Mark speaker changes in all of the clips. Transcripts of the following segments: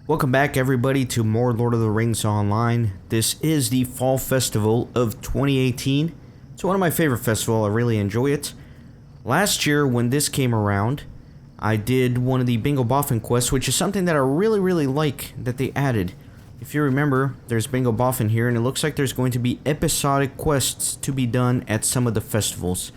Speaker 1: Welcome back everybody to more Lord of the Rings Online. This is the Fall Festival of 2018. It's one of my favorite festivals, I really enjoy it. Last year when this came around, I did one of the Bingo Boffin quests, which is something that I really like that they added. If you remember, there's Bingo Boffin here, and it looks like there's going to be episodic quests to be done at some of the festivals.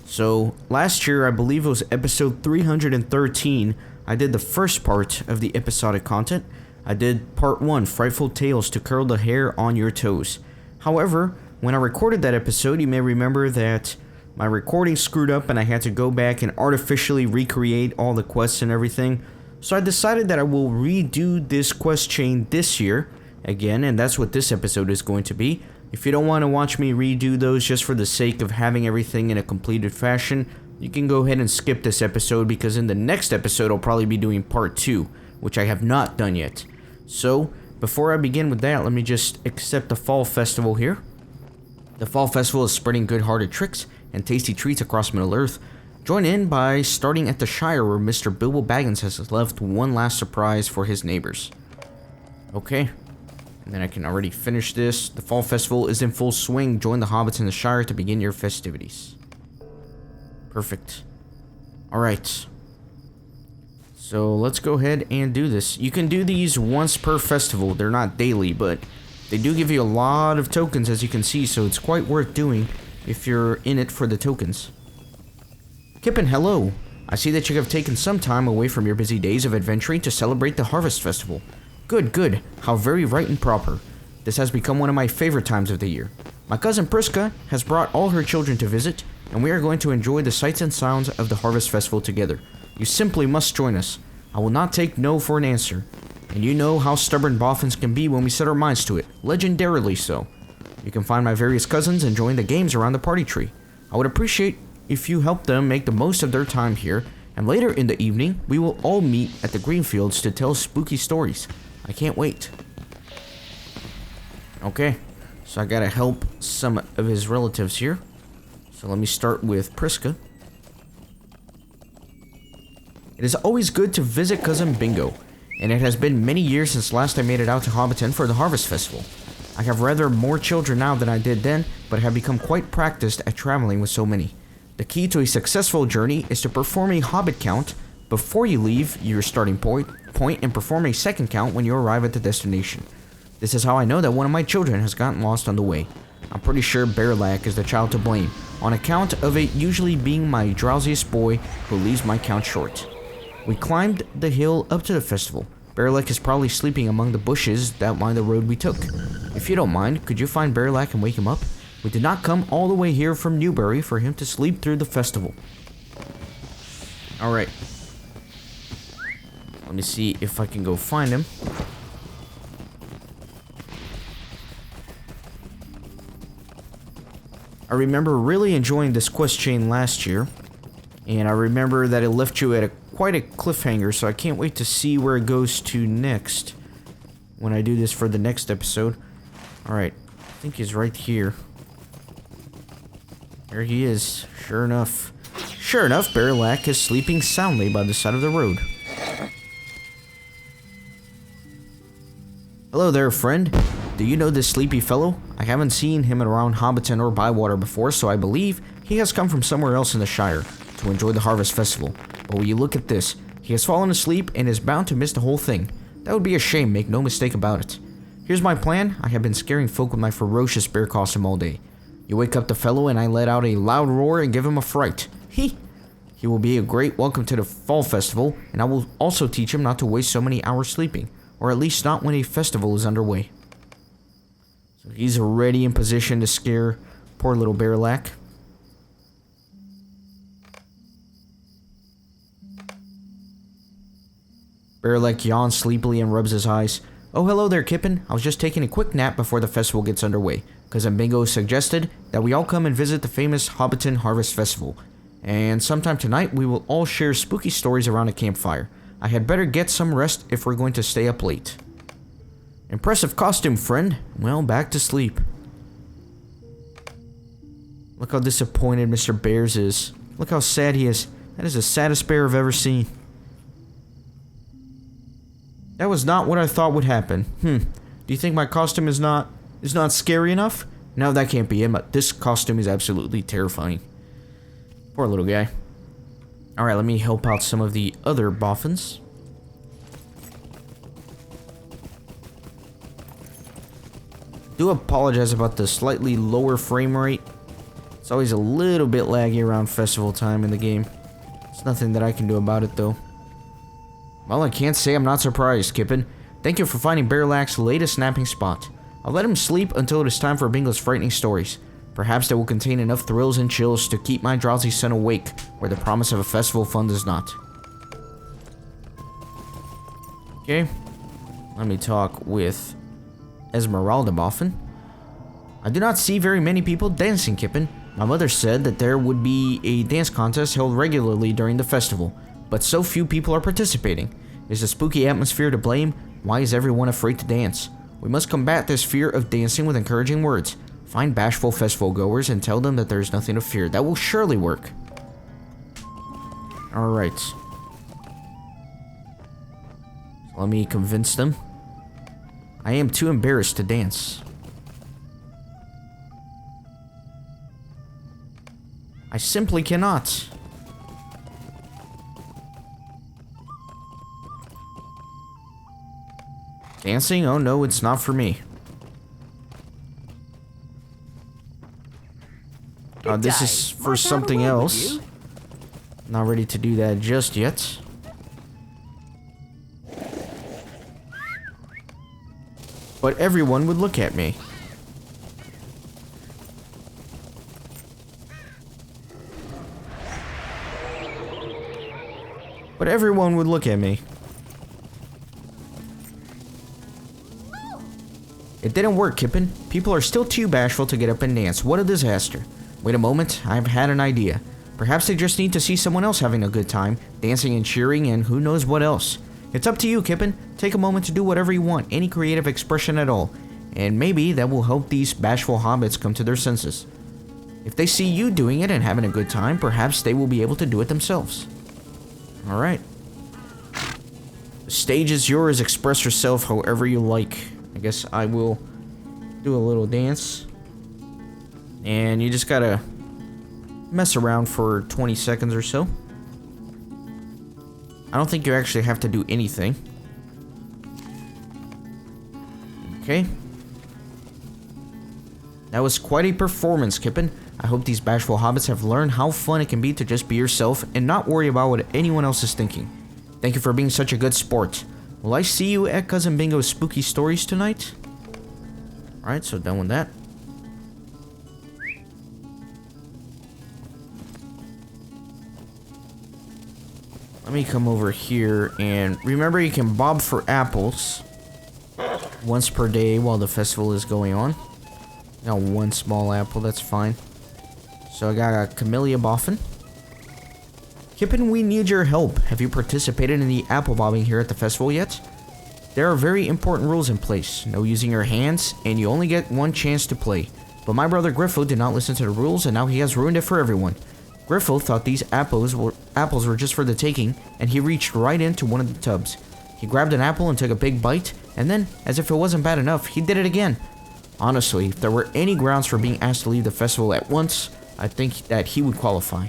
Speaker 1: So, last year, I believe it was episode 313, I did the first part of the episodic content. I did part 1, Frightful Tales to Curl the Hair on Your Toes. However, when I recorded that episode, you may remember that my recording screwed up and I had to go back and artificially recreate all the quests and everything. So I decided that I will redo this quest chain this year again, and that's what this episode is going to be. If you don't want to watch me redo those just for the sake of having everything in a completed fashion, you can go ahead and skip this episode, because in the next episode I'll probably be doing part 2, which I have not done yet. So, before I begin with that, let me just accept the Fall Festival here. The Fall Festival is spreading good-hearted tricks and tasty treats across Middle-earth. Join in by starting at the Shire, where Mr. Bilbo Baggins has left one last surprise for his neighbors. Okay, and then I can already finish this. The Fall Festival is in full swing. Join the hobbits in the Shire to begin your festivities. Perfect. Alright. So let's go ahead and do this. You can do these once per festival. They're not daily, but they do give you a lot of tokens, as you can see, so it's quite worth doing if you're in it for the tokens. Kippen, hello. I see that you have taken some time away from your busy days of adventuring to celebrate the Harvest Festival. Good. How very right and proper. This has become one of my favorite times of the year. My cousin Priska has brought all her children to visit, and we are going to enjoy the sights and sounds of the Harvest Festival together. You simply must join us. I will not take no for an answer. And you know how stubborn Boffins can be when we set our minds to it. Legendarily so. You can find my various cousins enjoying the games around the party tree. I would appreciate if you help them make the most of their time here, and later in the evening, we will all meet at the Greenfields to tell spooky stories. I can't wait. Okay, so I gotta help some of his relatives here. So let me start with Priska. It is always good to visit Cousin Bingo, and it has been many years since last I made it out to Hobbiton for the Harvest Festival. I have rather more children now than I did then, but have become quite practiced at traveling with so many. The key to a successful journey is to perform a hobbit count before you leave your starting point and perform a second count when you arrive at the destination. This is how I know that one of my children has gotten lost on the way. I'm pretty sure Bearlac is the child to blame, on account of it usually being my drowsiest boy who leaves my count short. We climbed the hill up to the festival. Bearlac is probably sleeping among the bushes that line the road we took. If you don't mind, could you find Bearlac and wake him up? We did not come all the way here from Newbury for him to sleep through the festival. Alright. Let me see if I can go find him. I remember really enjoying this quest chain last year, and I remember that it left you at quite a cliffhanger, so I can't wait to see where it goes to next when I do this for the next episode. Alright, I think he's right here. There he is, sure enough. Sure enough, Bearlac is sleeping soundly by the side of the road. Hello there, friend. Do you know this sleepy fellow? I haven't seen him around Hobbiton or Bywater before, so I believe he has come from somewhere else in the Shire to enjoy the Harvest Festival. But will you look at this? He has fallen asleep and is bound to miss the whole thing. That would be a shame, make no mistake about it. Here's my plan. I have been scaring folk with my ferocious bear costume all day. You wake up the fellow and I let out a loud roar and give him a fright. He will be a great welcome to the Fall Festival, and I will also teach him not to waste so many hours sleeping, or at least not when a festival is underway. So he's already in position to scare poor little Bearlac. Bearlac yawns sleepily and rubs his eyes. Oh, hello there, Kippen. I was just taking a quick nap before the festival gets underway. Cousin Bingo suggested that we all come and visit the famous Hobbiton Harvest Festival. And sometime tonight, we will all share spooky stories around a campfire. I had better get some rest if we're going to stay up late. Impressive costume, friend. Well, back to sleep. Look how disappointed Mr. Bears is. Look how sad he is. That is the saddest bear I've ever seen. That was not what I thought would happen. Do you think my costume is not scary enough? No, that can't be it. But this costume is absolutely terrifying. Poor little guy. Alright, let me help out some of the other boffins. Do apologize about the slightly lower frame rate. It's always a little bit laggy around festival time in the game. It's nothing that I can do about it though. Well, I can't say I'm not surprised, Kippen. Thank you for finding Bearlax's latest napping spot. I'll let him sleep until it is time for Bingo's frightening stories. Perhaps they will contain enough thrills and chills to keep my drowsy son awake, where the promise of a festival fun does not. Okay. Let me talk with Esmeralda Boffin. I do not see very many people dancing, Kippen. My mother said that there would be a dance contest held regularly during the festival, but so few people are participating. Is the spooky atmosphere to blame? Why is everyone afraid to dance? We must combat this fear of dancing with encouraging words. Find bashful festival goers and tell them that there is nothing to fear. That will surely work. Alright. So let me convince them. I am too embarrassed to dance. I simply cannot. Dancing? Oh no, it's not for me. This is for something else. Not ready to do that just yet. But everyone would look at me. But everyone would look at me. It didn't work, Kippen. People are still too bashful to get up and dance. What a disaster. Wait a moment, I've had an idea. Perhaps they just need to see someone else having a good time, dancing and cheering and who knows what else. It's up to you, Kippen. Take a moment to do whatever you want, any creative expression at all. And maybe that will help these bashful hobbits come to their senses. If they see you doing it and having a good time, perhaps they will be able to do it themselves. Alright. The stage is yours. Express yourself however you like. I guess I will do a little dance. And you just gotta mess around for 20 seconds or so. I don't think you actually have to do anything. Okay. That was quite a performance, Kippen. I hope these bashful hobbits have learned how fun it can be to just be yourself and not worry about what anyone else is thinking. Thank you for being such a good sport. Will I see you at Cousin Bingo's spooky stories tonight? Alright, so done with that. Let me come over here and remember you can bob for apples once per day while the festival is going on. Got one small apple, that's fine. So I got a Camellia Boffin. Kippen, we need your help. Have you participated in the apple bobbing here at the festival yet? There are very important rules in place. No using your hands, and you only get one chance to play. But my brother Griffo did not listen to the rules, and now he has ruined it for everyone. Griffo thought these apples were just for the taking, and he reached right into one of the tubs. He grabbed an apple and took a big bite, and then, as if it wasn't bad enough, he did it again. Honestly, if there were any grounds for being asked to leave the festival at once, I think that he would qualify.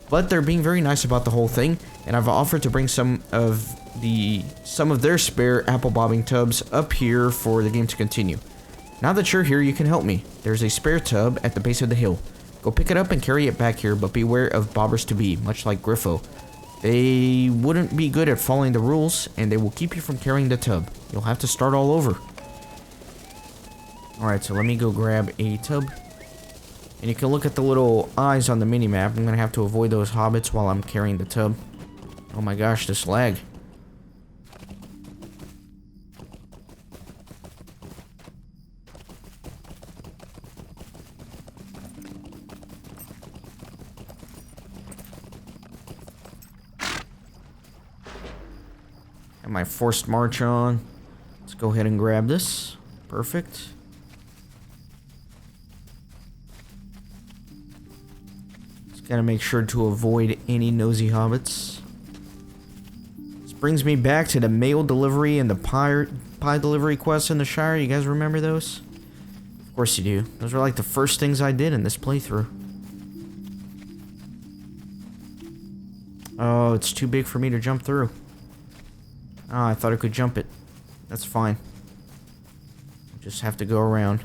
Speaker 1: But they're being very nice about the whole thing, and I've offered to bring some of their spare apple bobbing tubs up here for the game to continue. Now that you're here, you can help me. There's a spare tub at the base of the hill. Go pick it up and carry it back here, but beware of bobbers-to-be, much like Griffo. They wouldn't be good at following the rules, and they will keep you from carrying the tub. You'll have to start all over. Alright, so let me go grab a tub. And you can look at the little eyes on the minimap. I'm gonna have to avoid those hobbits while I'm carrying the tub. Oh my gosh, this lag. Got my forced march on. Let's go ahead and grab this. Perfect. Gotta make sure to avoid any nosy hobbits. It's Brings me back to the mail delivery and the pie delivery quest in the Shire. You guys remember those? Of course you do. Those were like the first things I did in this playthrough. Oh, it's too big for me to jump through. Ah, I thought I could jump it. That's fine. Just have to go around.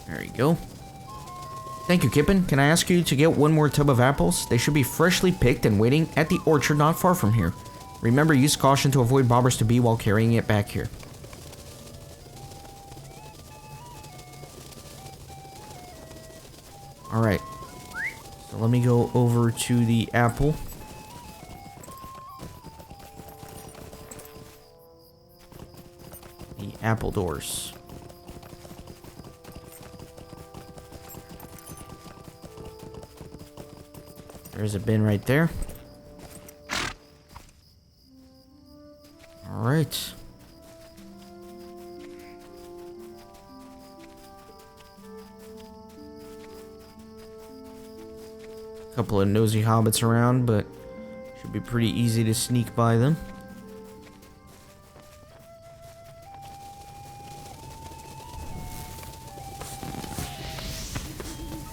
Speaker 1: There you go. Thank you, Kippen. Can I ask you to get one more tub of apples? They should be freshly picked and waiting at the orchard not far from here. Remember, use caution to avoid bobbers to be while carrying it back here. Alright. So let me go over to the apple. The apple doors. There's a bin right there. Alright. Couple of nosy hobbits around, but should be pretty easy to sneak by them.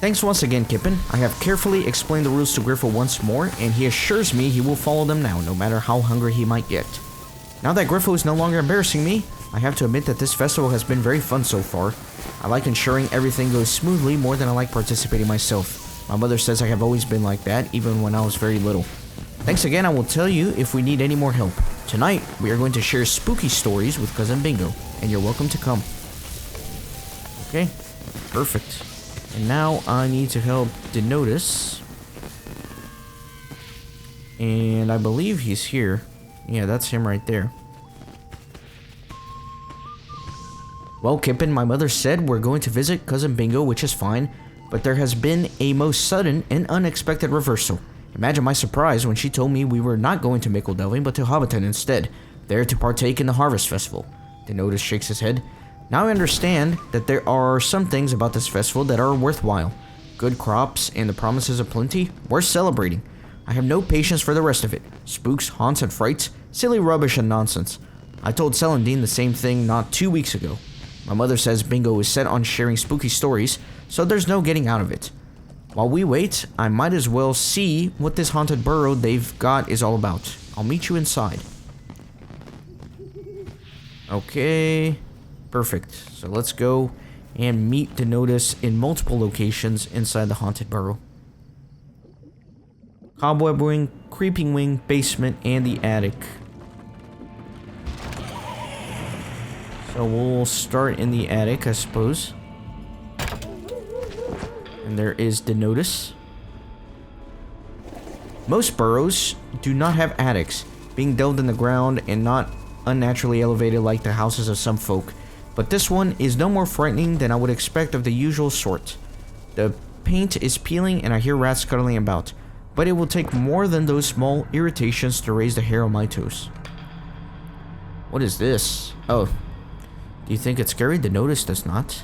Speaker 1: Thanks once again, Kippen. I have carefully explained the rules to Griffo once more, and he assures me he will follow them now, no matter how hungry he might get. Now that Griffo is no longer embarrassing me, I have to admit that this festival has been very fun so far. I like ensuring everything goes smoothly more than I like participating myself. My mother says I have always been like that, even when I was very little. Thanks again, I will tell you if we need any more help. Tonight, we are going to share spooky stories with Cousin Bingo, and you're welcome to come. Okay, perfect. And now I need to help Denotus. And I believe he's here. Yeah, that's him right there. Well, Kippen, my mother said we're going to visit Cousin Bingo, which is fine. But there has been a most sudden and unexpected reversal. Imagine my surprise when she told me we were not going to Mickle Delving, but to Hobbiton instead, there to partake in the Harvest Festival. Denotus shakes his head. Now I understand that there are some things about this festival that are worthwhile. Good crops and the promises of plenty, worth celebrating. I have no patience for the rest of it. Spooks, haunts, and frights, silly rubbish and nonsense. I told Celandine the same thing not 2 weeks ago. My mother says Bingo is set on sharing spooky stories, so there's no getting out of it. While we wait, I might as well see what this haunted burrow they've got is all about. I'll meet you inside. Okay, perfect. So let's go and meet Denotus in multiple locations inside the haunted burrow. Cobweb wing, creeping wing, basement, and the attic. So we'll start in the attic, I suppose. And there is Denotus. Most burrows do not have attics, being delved in the ground and not unnaturally elevated like the houses of some folk. But this one is no more frightening than I would expect of the usual sort. The paint is peeling and I hear rats scuttling about, but it will take more than those small irritations to raise the hair on my toes. What is this? Oh. Do you think it's scary? Denotus does not.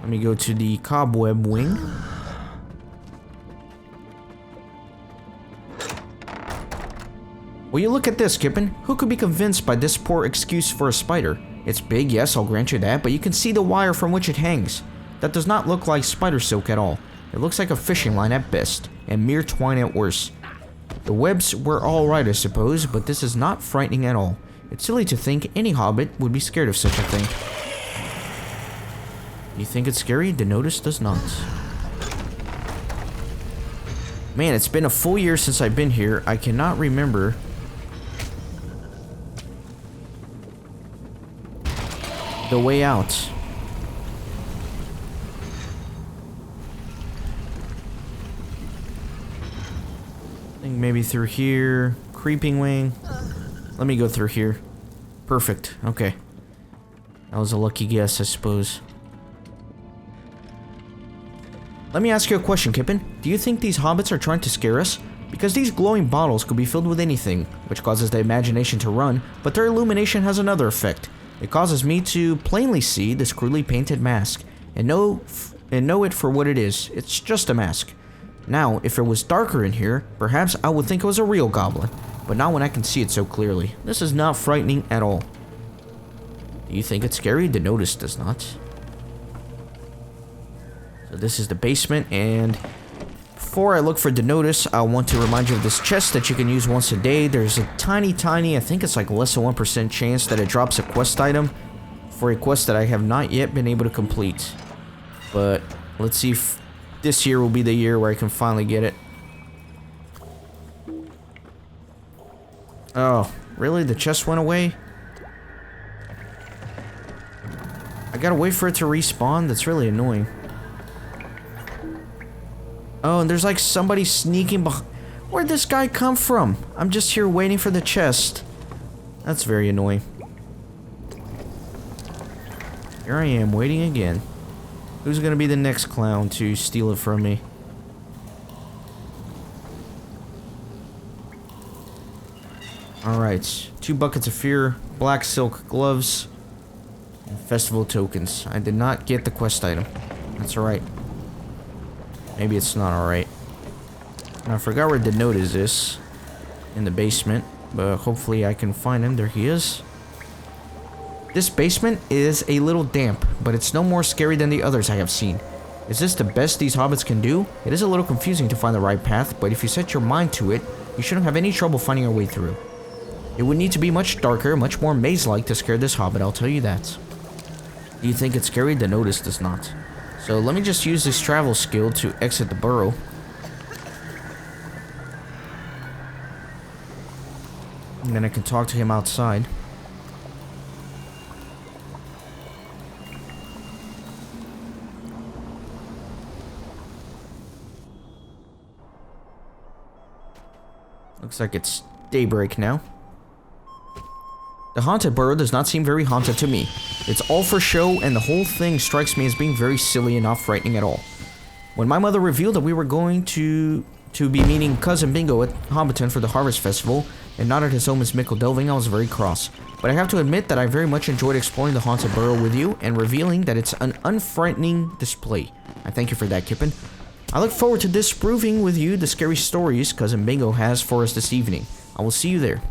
Speaker 1: Let me go to the cobweb wing. Will you look at this, Kippen? Who could be convinced by this poor excuse for a spider? It's big, yes, I'll grant you that, but you can see the wire from which it hangs. That does not look like spider silk at all. It looks like a fishing line at best, and mere twine at worst. The webs were alright, I suppose, but this is not frightening at all. It's silly to think any hobbit would be scared of such a thing. You think it's scary? Denotus does not. Man, it's been a full year since I've been here. I cannot remember the way out. I think maybe through here. Creeping wing. Let me go through here. Perfect. Okay. That was a lucky guess, I suppose. Let me ask you a question, Kippen. Do you think these hobbits are trying to scare us? because these glowing bottles could be filled with anything, which causes the imagination to run, but their illumination has another effect. It causes me to plainly see this crudely painted mask, and know it for what it is. It's just a mask. Now, if it was darker in here, perhaps I would think it was a real goblin, but not when I can see it so clearly. This is not frightening at all. Do you think it's scary? The notice does not. So this is the basement, and before I look for the notice, I want to remind you of this chest that you can use once a day. There's a tiny, I think it's like less than 1% chance that it drops a quest item for a quest that I have not yet been able to complete. But let's see if this year will be the year where I can finally get it. Oh, really? The chest went away? I gotta wait for it to respawn? That's really annoying. Oh, and there's like somebody sneaking behind. Where'd this guy come from? I'm just here waiting for the chest. That's very annoying. Here I am, waiting again. Who's gonna be the next clown to steal it from me? Alright, 2 buckets of fear, black silk gloves, and festival tokens. I did not get the quest item. That's alright. Maybe it's not alright. I forgot where the notice is. In the basement. But hopefully I can find him. There he is. This basement is a little damp, but it's no more scary than the others I have seen. Is this the best these hobbits can do? It is a little confusing to find the right path, but if you set your mind to it, you shouldn't have any trouble finding your way through. It would need to be much darker, much more maze-like to scare this hobbit, I'll tell you that. Do you think it's scary? The notice does not. So let me just use this travel skill to exit the burrow. And then I can talk to him outside. Looks like it's daybreak now. The haunted burrow does not seem very haunted to me. It's all for show, and the whole thing strikes me as being very silly and not frightening at all. When my mother revealed that we were going to be meeting Cousin Bingo at Hobbiton for the Harvest Festival, and not at his home as Mickle Delving, I was very cross. But I have to admit that I very much enjoyed exploring the haunted burrow with you, and revealing that it's an unfrightening display. I thank you for that, Kippen. I look forward to disproving with you the scary stories Cousin Bingo has for us this evening. I will see you there.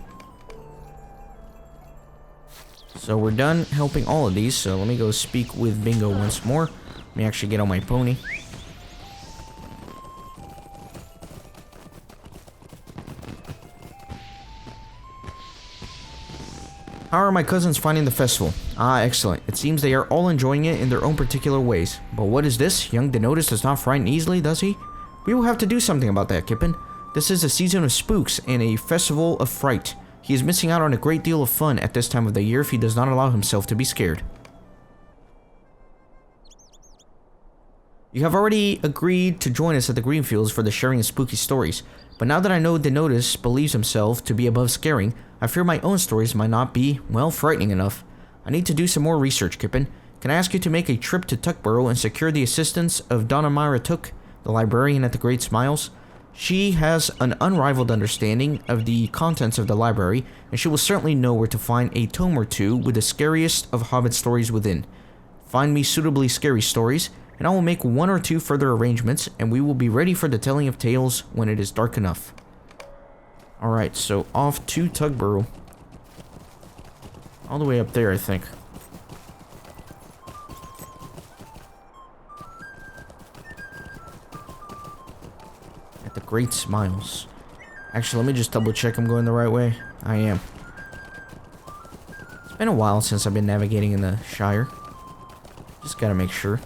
Speaker 1: So we're done helping all of these, so let me go speak with Bingo once more. Let me actually get on my pony. How are my cousins finding the festival? Ah, excellent. It seems they are all enjoying it in their own particular ways. But what is this? Young Denotus does not frighten easily, does he? We will have to do something about that, Kippen. This is a season of spooks and a festival of fright. He is missing out on a great deal of fun at this time of the year if he does not allow himself to be scared. You have already agreed to join us at the Greenfields for the sharing of spooky stories, but now that I know Denotus believes himself to be above scaring, I fear my own stories might not be, well, frightening enough. I need to do some more research, Kippen. Can I ask you to make a trip to Tuckborough and secure the assistance of Donna Myra Took, the librarian at the Great Smiles? She has an unrivaled understanding of the contents of the library, and she will certainly know where to find a tome or two with the scariest of Hobbit stories within. Find me suitably scary stories, and I will make 1 or 2 further arrangements, and we will be ready for the telling of tales when it is dark enough. Alright, so off to Tugborough. All the way up there, I think. At the Great Smiles. Actually, let me just double check I'm going the right way. I am. It's been a while since I've been navigating in the Shire. Just gotta make sure.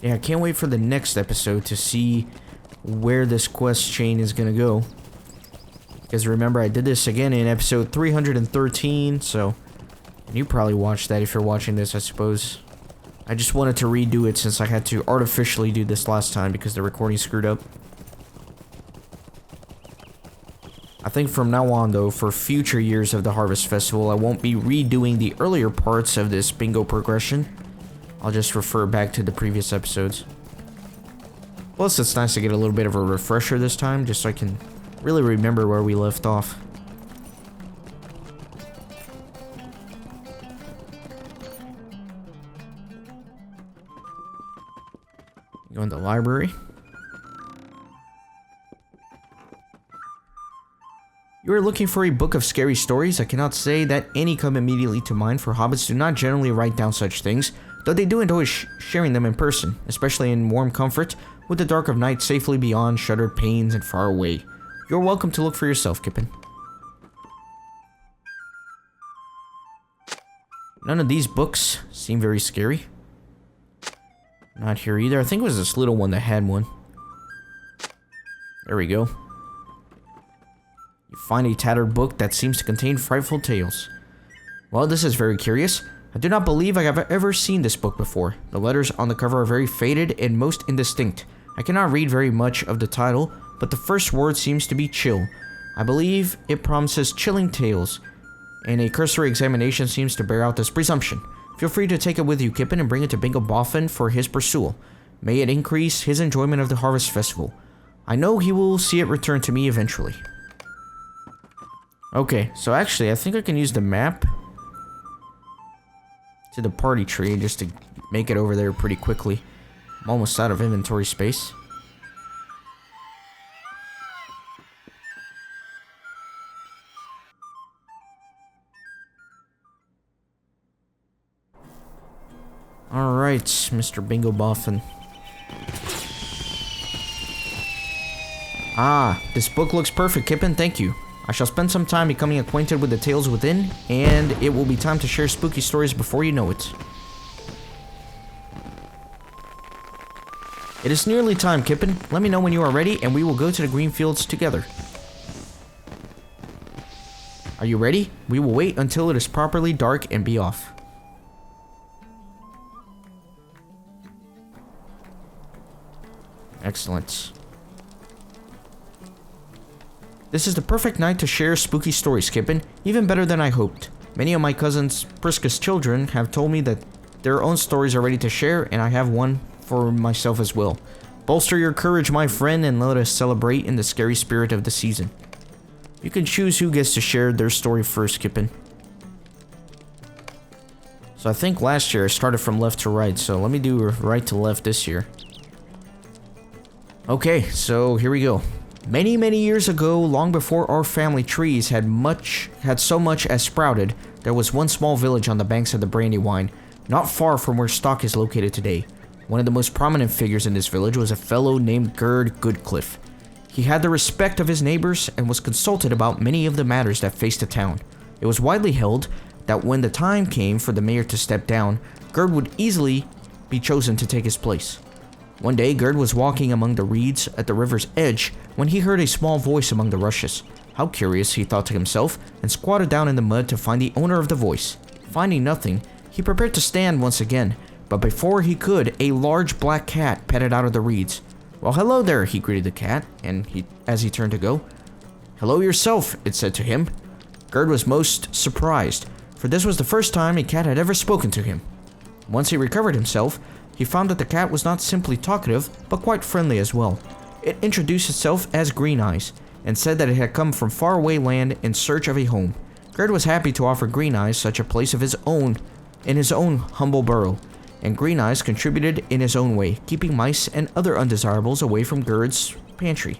Speaker 1: Yeah, I can't wait for the next episode to see where this quest chain is gonna go. Because remember, I did this again in episode 313, so... And you probably watched that if you're watching this, I suppose. I just wanted to redo it since I had to artificially do this last time because the recording screwed up. I think from now on, though, for future years of the Harvest Festival, I won't be redoing the earlier parts of this bingo progression. I'll just refer back to the previous episodes. Plus, it's nice to get a little bit of a refresher this time, just so I can really remember where we left off. Go in the library. You are looking for a book of scary stories? I cannot say that any come immediately to mind, for hobbits do not generally write down such things, though they do enjoy sharing them in person, especially in warm comfort, with the dark of night safely beyond shuttered panes and far away. You're welcome to look for yourself, Kippen. None of these books seem very scary. Not here either. I think it was this little one that had one. There we go. You find a tattered book that seems to contain frightful tales. Well, this is very curious. I do not believe I have ever seen this book before. The letters on the cover are very faded and most indistinct. I cannot read very much of the title, but the first word seems to be chill. I believe it promises chilling tales, and a cursory examination seems to bear out this presumption. Feel free to take it with you, Kippen, and bring it to Bingo Boffin for his pursuit. May it increase his enjoyment of the Harvest Festival. I know he will see it return to me eventually. Okay, so actually, I think I can use the map to the party tree just to make it over there pretty quickly. I'm almost out of inventory space. Alright, Mr. Bingo Boffin. Ah, this book looks perfect, Kippen, thank you. I shall spend some time becoming acquainted with the tales within, and it will be time to share spooky stories before you know it. It is nearly time, Kippen. Let me know when you are ready, and we will go to the green fields together. Are you ready? We will wait until it is properly dark and be off. Excellent. This is the perfect night to share spooky stories, Kippen. Even better than I hoped. Many of my cousin's Priscus children have told me that their own stories are ready to share, and I have one for myself as well. Bolster your courage, my friend, and let us celebrate in the scary spirit of the season. You can choose who gets to share their story first, Kippen. So I think last year I started from left to right, so let me do right to left this year. Okay, so here we go. Many, many years ago, long before our family trees had so much as sprouted, there was one small village on the banks of the Brandywine, not far from where Stock is located today. One of the most prominent figures in this village was a fellow named Gerd Goodcliff. He had the respect of his neighbors and was consulted about many of the matters that faced the town. It was widely held that when the time came for the mayor to step down, Gerd would easily be chosen to take his place. One day, Gerd was walking among the reeds at the river's edge when he heard a small voice among the rushes. How curious, he thought to himself, and squatted down in the mud to find the owner of the voice. Finding nothing, he prepared to stand once again, but before he could, a large black cat padded out of the reeds. "Well, hello there," he greeted the cat, and as he turned to go. "Hello yourself," it said to him. Gerd was most surprised, for this was the first time a cat had ever spoken to him. Once he recovered himself, he found that the cat was not simply talkative, but quite friendly as well. It introduced itself as Green Eyes, and said that it had come from faraway land in search of a home. Gerd was happy to offer Green Eyes such a place of his own, in his own humble burrow, and Green Eyes contributed in his own way, keeping mice and other undesirables away from Gerd's pantry.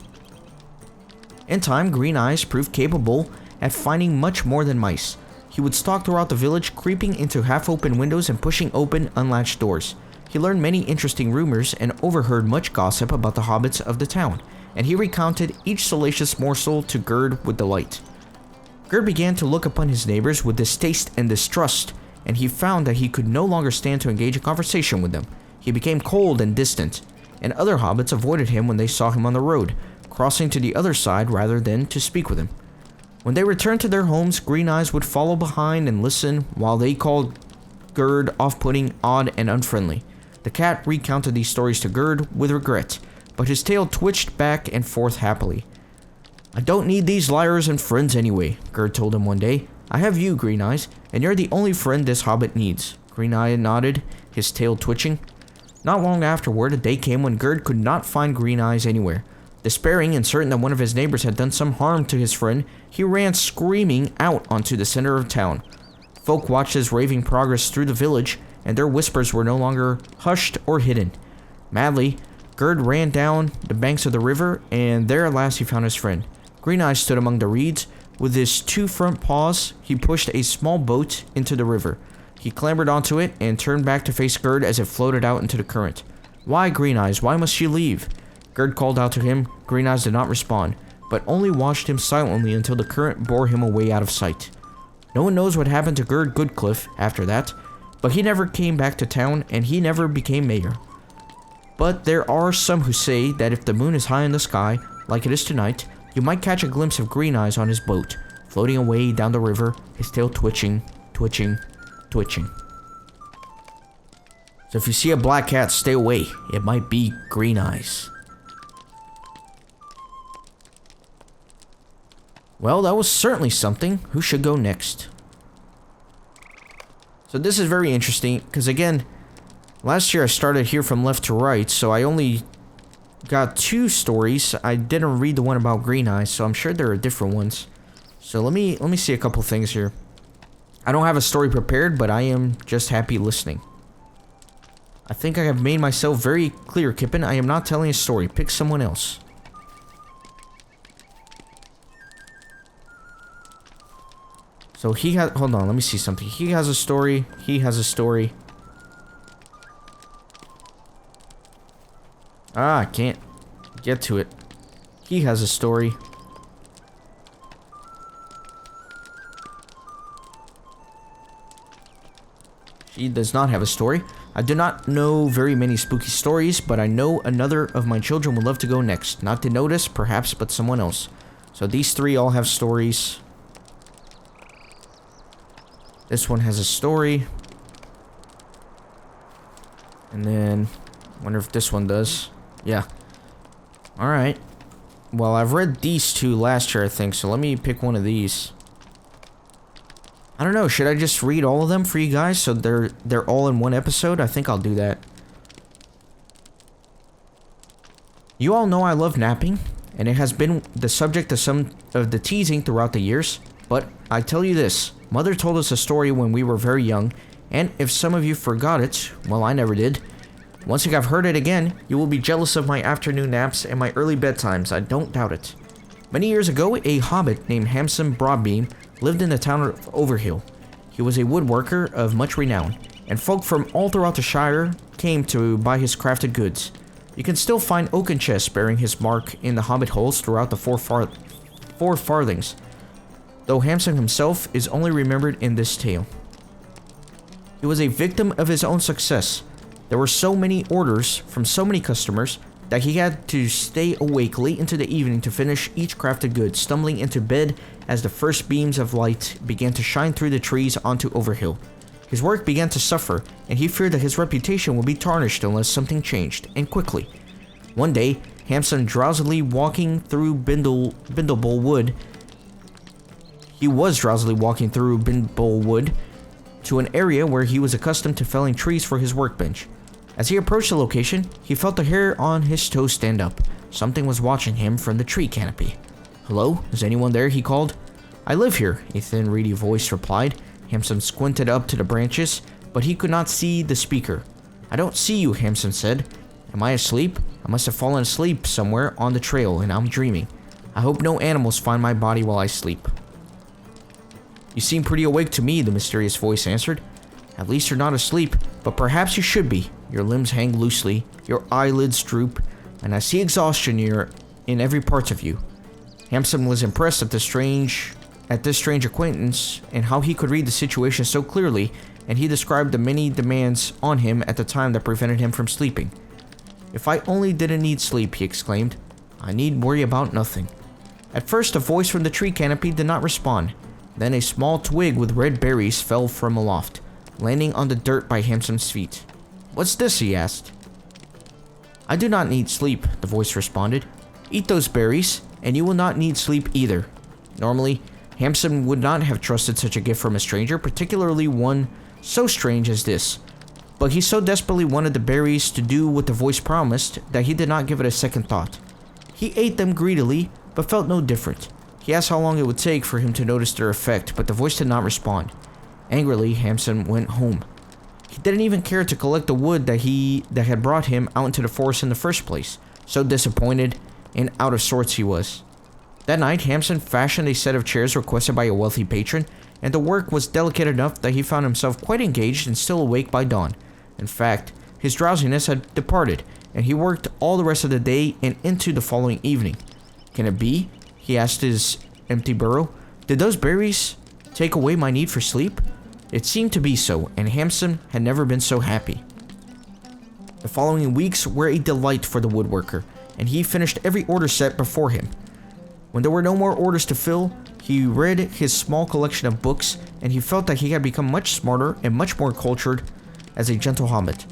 Speaker 1: In time, Green Eyes proved capable at finding much more than mice. He would stalk throughout the village, creeping into half-open windows and pushing open unlatched doors. He learned many interesting rumors and overheard much gossip about the hobbits of the town, and he recounted each salacious morsel to Gerd with delight. Gerd began to look upon his neighbors with distaste and distrust, and he found that he could no longer stand to engage in conversation with them. He became cold and distant, and other hobbits avoided him when they saw him on the road, crossing to the other side rather than to speak with him. When they returned to their homes, Green Eyes would follow behind and listen while they called Gerd off-putting, odd, and unfriendly. The cat recounted these stories to Gerd with regret, but his tail twitched back and forth happily. I don't need these liars and friends anyway, Gerd told him one day. I have you, Green Eyes, and you're the only friend this hobbit needs. Green Eye nodded, his tail twitching. Not long afterward, a day came when Gerd could not find Green Eyes anywhere. Despairing and certain that one of his neighbors had done some harm to his friend, he ran screaming out onto the center of town. Folk watched his raving progress through the village, and their whispers were no longer hushed or hidden. Madly, Gerd ran down the banks of the river, and there at last he found his friend. Green Eyes stood among the reeds. With his two front paws, he pushed a small boat into the river. He clambered onto it and turned back to face Gerd as it floated out into the current. Why, Green Eyes, why must you leave? Gerd called out to him. Green Eyes did not respond, but only watched him silently until the current bore him away out of sight. No one knows what happened to Gerd Goodcliff after that, but he never came back to town and he never became mayor. But there are some who say that if the moon is high in the sky, like it is tonight, you might catch a glimpse of Green Eyes on his boat, floating away down the river, his tail twitching, twitching, twitching. So if you see a black cat, stay away. It might be Green Eyes. Well, that was certainly something. Who should go next? So this is very interesting, because again, last year I started here from left to right, so I only got 2 stories. I didn't read the one about Green Eyes, so I'm sure there are different ones. So let me see a couple things here. I don't have a story prepared, but I am just happy listening. I think I have made myself very clear, Kippen. I am not telling a story. Pick someone else. So he has... Hold on, let me see something. He has a story. He has a story. Ah, I can't get to it. He has a story. She does not have a story. I do not know very many spooky stories, but I know another of my children would love to go next. Not to notice, perhaps, but someone else. So these 3 all have stories. This one has a story. And then, wonder if this one does. Yeah. Alright. Well, I've read these 2 last year, I think, so let me pick one of these. I don't know, should I just read all of them for you guys so they're all in one episode? I think I'll do that. You all know I love napping, and it has been the subject of some of the teasing throughout the years, but I tell you this, Mother told us a story when we were very young, and if some of you forgot it, well, I never did. Once you have heard it again, you will be jealous of my afternoon naps and my early bedtimes, I don't doubt it. Many years ago, a hobbit named Hamson Broadbeam lived in the town of Overhill. He was a woodworker of much renown, and folk from all throughout the Shire came to buy his crafted goods. You can still find oaken chests bearing his mark in the hobbit holes throughout the four farthings, though Hamson himself is only remembered in this tale. He was a victim of his own success. There were so many orders from so many customers that he had to stay awake late into the evening to finish each crafted good, stumbling into bed as the first beams of light began to shine through the trees onto Overhill. His work began to suffer, and he feared that his reputation would be tarnished unless something changed, and quickly. One day, Hamson drowsily walking through Bindlebull Wood. He was drowsily walking through Bindlebull Wood to an area where he was accustomed to felling trees for his workbench. As he approached the location, he felt the hair on his toes stand up. Something was watching him from the tree canopy. "Hello? Is anyone there?" he called. "I live here," a thin, reedy voice replied. Hamson squinted up to the branches, but he could not see the speaker. "I don't see you," Hamson said. "Am I asleep? I must have fallen asleep somewhere on the trail, and I'm dreaming. I hope no animals find my body while I sleep." "You seem pretty awake to me," the mysterious voice answered. "At least you're not asleep, but perhaps you should be. Your limbs hang loosely, your eyelids droop, and I see exhaustion in every part of you." Hamson was impressed at this strange acquaintance and how he could read the situation so clearly, and he described the many demands on him at the time that prevented him from sleeping. "If I only didn't need sleep," he exclaimed, "I need worry about nothing." At first, a voice from the tree canopy did not respond. Then a small twig with red berries fell from aloft, landing on the dirt by Hamson's feet. "What's this?" he asked. "I do not need sleep," the voice responded. Eat those berries, and you will not need sleep either. Normally, Hamson would not have trusted such a gift from a stranger, particularly one so strange as this. But he so desperately wanted the berries to do what the voice promised that he did not give it a second thought. He ate them greedily, but felt no different. He asked how long it would take for him to notice their effect, but the voice did not respond. Angrily, Hamson went home. He didn't even care to collect the wood that had brought him out into the forest in the first place. So disappointed and out of sorts he was. That night, Hamson fashioned a set of chairs requested by a wealthy patron, and the work was delicate enough that he found himself quite engaged and still awake by dawn. In fact, his drowsiness had departed, and he worked all the rest of the day and into the following evening. Can it be? He asked his empty burrow. Did those berries take away my need for sleep? It seemed to be so, and Hamson had never been so happy. The following weeks were a delight for the woodworker, and he finished every order set before him. When there were no more orders to fill, he read his small collection of books, and he felt that he had become much smarter and much more cultured as a gentle hobbit.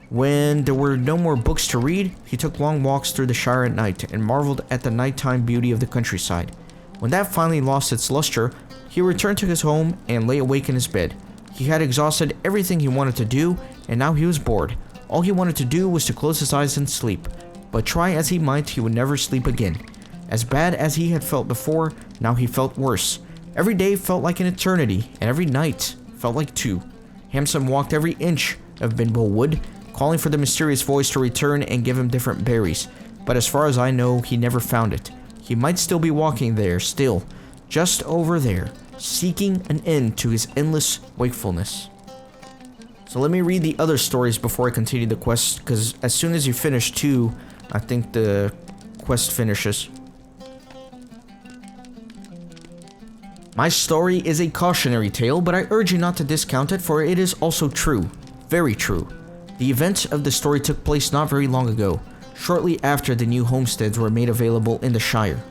Speaker 1: When there were no more books to read, he took long walks through the Shire at night and marveled at the nighttime beauty of the countryside. When that finally lost its luster, he returned to his home and lay awake in his bed. He had exhausted everything he wanted to do, and now he was bored. All he wanted to do was to close his eyes and sleep. But try as he might, he would never sleep again. As bad as he had felt before, now he felt worse. Every day felt like an eternity, and every night felt like two. Hamson walked every inch of Binbull Wood, calling for the mysterious voice to return and give him different berries. But as far as I know, he never found it. He might still be walking there, still, just over there, seeking an end to his endless wakefulness. So let me read the other stories before I continue the quest, because as soon as you finish 2, I think the quest finishes. My story is a cautionary tale, but I urge you not to discount it, for it is also true. Very true. The events of the story took place not very long ago, shortly after the new homesteads were made available in the Shire.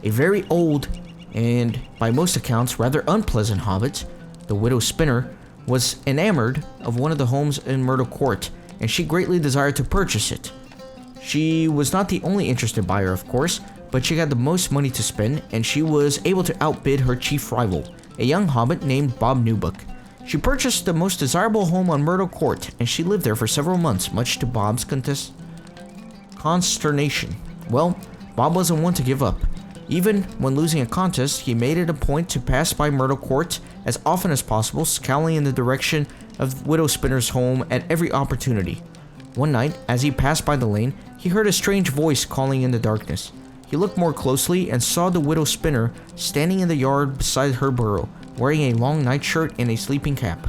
Speaker 1: A very old, and by most accounts rather unpleasant hobbit, the Widow Spinner, was enamored of one of the homes in Myrtle Court, and she greatly desired to purchase it. She was not the only interested buyer, of course, but she had the most money to spend, and she was able to outbid her chief rival, a young hobbit named Bob Newbuck. She purchased the most desirable home on Myrtle Court, and she lived there for several months, much to Bob's consternation. Well, Bob wasn't one to give up. Even when losing a contest, he made it a point to pass by Myrtle Court as often as possible, scowling in the direction of Widow Spinner's home at every opportunity. One night, as he passed by the lane, he heard a strange voice calling in the darkness. He looked more closely and saw the Widow Spinner standing in the yard beside her burrow, wearing a long nightshirt and a sleeping cap.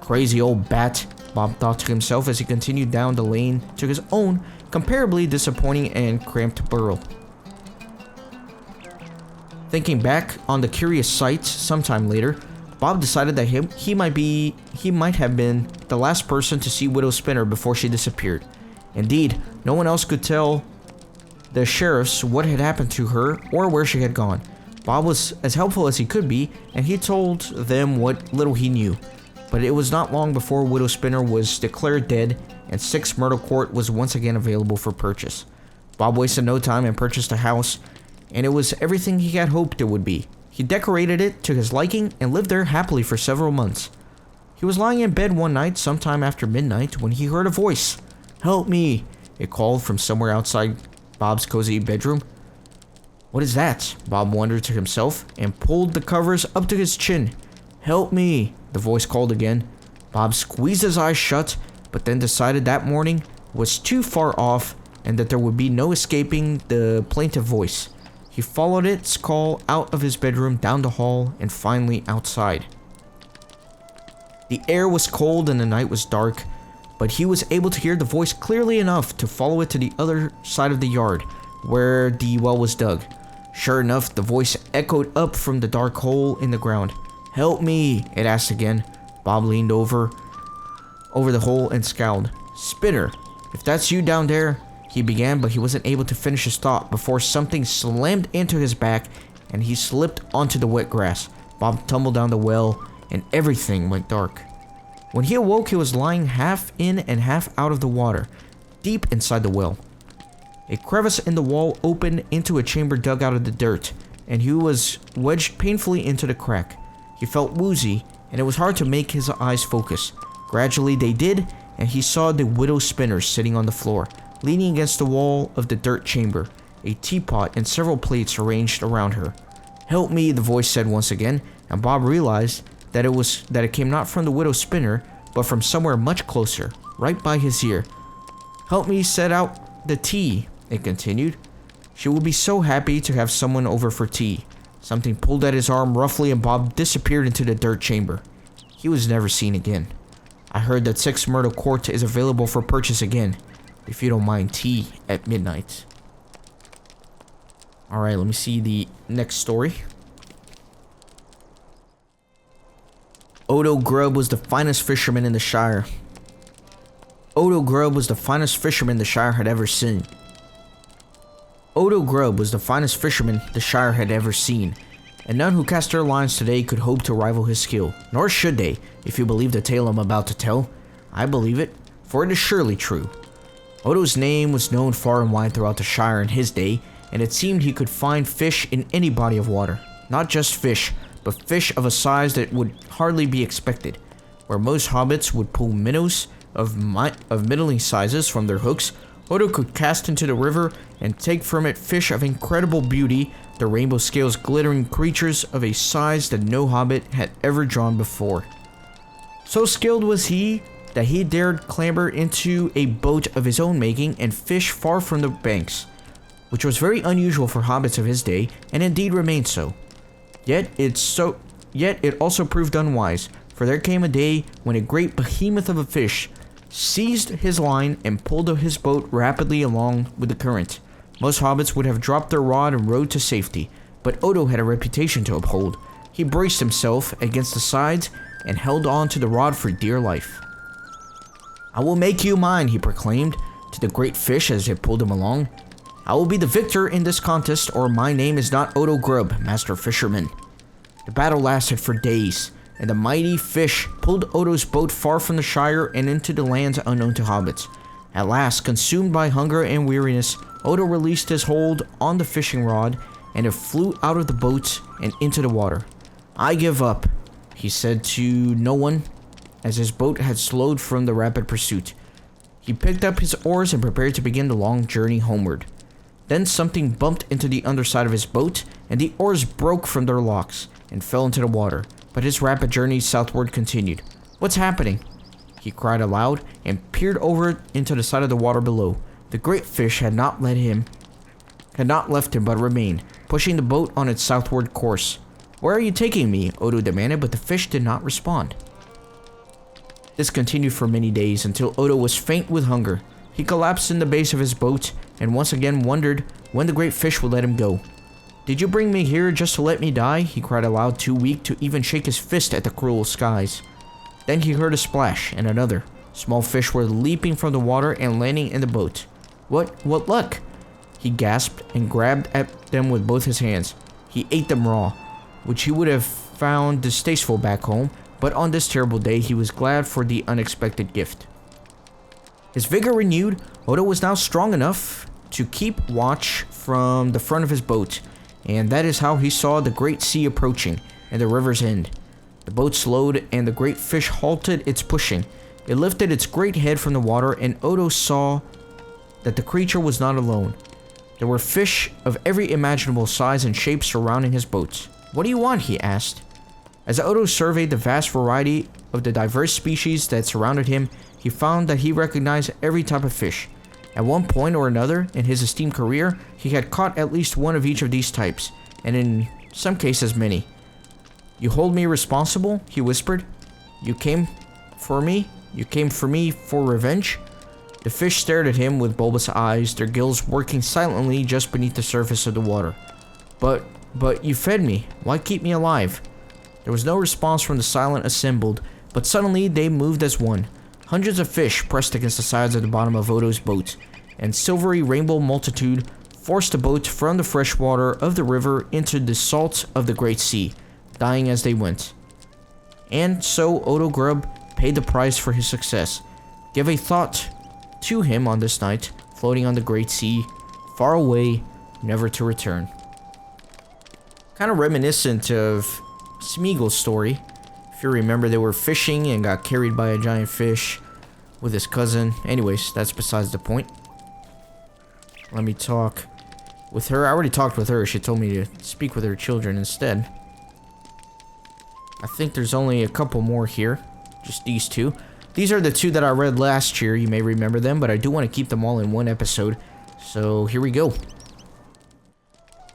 Speaker 1: Crazy old bat, Bob thought to himself as he continued down the lane to his own, comparably disappointing and cramped burrow. Thinking back on the curious sights sometime later, Bob decided that he might have been the last person to see Widow Spinner before she disappeared. Indeed, no one else could tell the sheriffs what had happened to her or where she had gone. Bob was as helpful as he could be, and he told them what little he knew. But it was not long before Widow Spinner was declared dead, and 6 Myrtle Court was once again available for purchase. Bob wasted no time and purchased a house, and it was everything he had hoped it would be. He decorated it to his liking and lived there happily for several months. He was lying in bed one night, sometime after midnight, when he heard a voice. "Help me!" it called from somewhere outside Bob's cozy bedroom. "What is that?" Bob wondered to himself, and pulled the covers up to his chin. "Help me!" the voice called again. Bob squeezed his eyes shut, but then decided that morning was too far off and that there would be no escaping the plaintive voice. He followed its call out of his bedroom, down the hall, and finally outside. The air was cold and the night was dark, but he was able to hear the voice clearly enough to follow it to the other side of the yard, where the well was dug. Sure enough, the voice echoed up from the dark hole in the ground. "Help me!" it asked again. Bob leaned over the hole and scowled. "Spinner, if that's you down there," he began, but he wasn't able to finish his thought before something slammed into his back and he slipped onto the wet grass. Bob tumbled down the well and everything went dark. When he awoke, he was lying half in and half out of the water, deep inside the well. A crevice in the wall opened into a chamber dug out of the dirt, and he was wedged painfully into the crack. He felt woozy, and it was hard to make his eyes focus. Gradually they did, and he saw the widow's spinner sitting on the floor, leaning against the wall of the dirt chamber, a teapot and several plates arranged around her. "Help me," the voice said once again, and Bob realized that it came not from the widow's spinner, but from somewhere much closer, right by his ear. "Help me set out the tea," it continued. "She will be so happy to have someone over for tea." Something pulled at his arm roughly and Bob disappeared into the dirt chamber. He was never seen again. I heard that 6 Myrtle Court is available for purchase again, if you don't mind tea at midnight. Alright, let me see the next story. Odo Grubb was the finest fisherman in the Shire. Odo Grubb was the finest fisherman the Shire had ever seen. Odo Grubb was the finest fisherman the Shire had ever seen, and none who cast their lines today could hope to rival his skill, nor should they, if you believe the tale I'm about to tell. I believe it, for it is surely true. Odo's name was known far and wide throughout the Shire in his day, and it seemed he could find fish in any body of water. Not just fish, but fish of a size that would hardly be expected. Where most hobbits would pull minnows of middling sizes from their hooks, Odo could cast into the river and take from it fish of incredible beauty, the rainbow scales glittering creatures of a size that no hobbit had ever drawn before. So skilled was he that he dared clamber into a boat of his own making and fish far from the banks, which was very unusual for hobbits of his day, and indeed remained so. Yet it also proved unwise, for there came a day when a great behemoth of a fish seized his line and pulled his boat rapidly along with the current. Most hobbits would have dropped their rod and rowed to safety, but Odo had a reputation to uphold. He braced himself against the sides and held on to the rod for dear life. "I will make you mine," he proclaimed to the great fish as it pulled him along. "I will be the victor in this contest, or my name is not Odo Grubb, Master Fisherman." The battle lasted for days, and the mighty fish pulled Odo's boat far from the Shire and into the lands unknown to hobbits. At last, consumed by hunger and weariness, Odo released his hold on the fishing rod, and it flew out of the boat and into the water. "I give up," he said to no one, as his boat had slowed from the rapid pursuit. He picked up his oars and prepared to begin the long journey homeward. Then something bumped into the underside of his boat, and the oars broke from their locks and fell into the water. But his rapid journey southward continued. "What's happening?" he cried aloud, and peered over into the side of the water below. The great fish had not left him, but remained, pushing the boat on its southward course. "Where are you taking me?" Odo demanded, but the fish did not respond. This continued for many days, until Odo was faint with hunger. He collapsed in the base of his boat, and once again wondered when the great fish would let him go. "Did you bring me here just to let me die?" he cried aloud, too weak to even shake his fist at the cruel skies. Then he heard a splash, and another. Small fish were leaping from the water and landing in the boat. What luck!" He gasped and grabbed at them with both his hands. He ate them raw, which he would have found distasteful back home, but on this terrible day he was glad for the unexpected gift. His vigor renewed, Odo was now strong enough to keep watch from the front of his boat, and that is how he saw the great sea approaching and the river's end. The boat slowed, and the great fish halted its pushing. It lifted its great head from the water, and Odo saw that the creature was not alone. There were fish of every imaginable size and shape surrounding his boat. "What do you want?" he asked. As Odo surveyed the vast variety of the diverse species that surrounded him, he found that he recognized every type of fish. At one point or another in his esteemed career, he had caught at least one of each of these types, and in some cases many. "You hold me responsible?" he whispered. You came for me for revenge?" The fish stared at him with bulbous eyes, their gills working silently just beneath the surface of the water. But you fed me. Why keep me alive?" There was no response from the silent assembled, but suddenly they moved as one. Hundreds of fish pressed against the sides of the bottom of Odo's boat, and silvery rainbow multitude forced the boat from the fresh water of the river into the salt of the great sea, dying as they went. And so Odo Grubb paid the price for his success. Give a thought to him on this night, floating on the great sea, far away, never to return. Kind of reminiscent of Smeagol's story. If you remember, they were fishing and got carried by a giant fish with his cousin. Anyways, that's besides the point. Let me talk with her. I already talked with her. She told me to speak with her children instead. I think there's only a couple more here. Just these two. These are the two that I read last year. You may remember them, but I do want to keep them all in one episode. So here we go.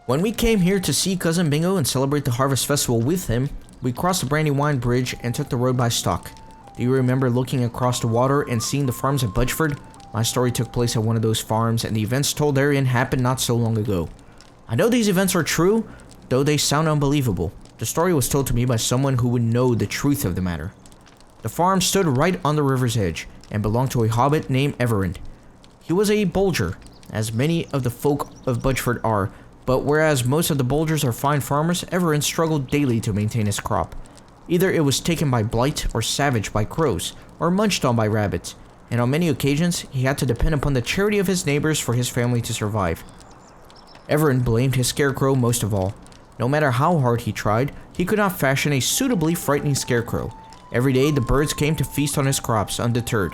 Speaker 1: When we came here to see Cousin Bingo and celebrate the Harvest Festival with him, we crossed the Brandywine Bridge and took the road by Stock. Do you remember looking across the water and seeing the farms at Budgeford? My story took place at one of those farms, and the events told therein happened not so long ago. I know these events are true, though they sound unbelievable. The story was told to me by someone who would know the truth of the matter. The farm stood right on the river's edge, and belonged to a hobbit named Everin. He was a bolger, as many of the folk of Budgeford are, but whereas most of the bolgers are fine farmers, Everin struggled daily to maintain his crop. Either it was taken by blight, or savaged by crows, or munched on by rabbits, and on many occasions he had to depend upon the charity of his neighbors for his family to survive. Everin blamed his scarecrow most of all. No matter how hard he tried, he could not fashion a suitably frightening scarecrow. Every day the birds came to feast on his crops undeterred.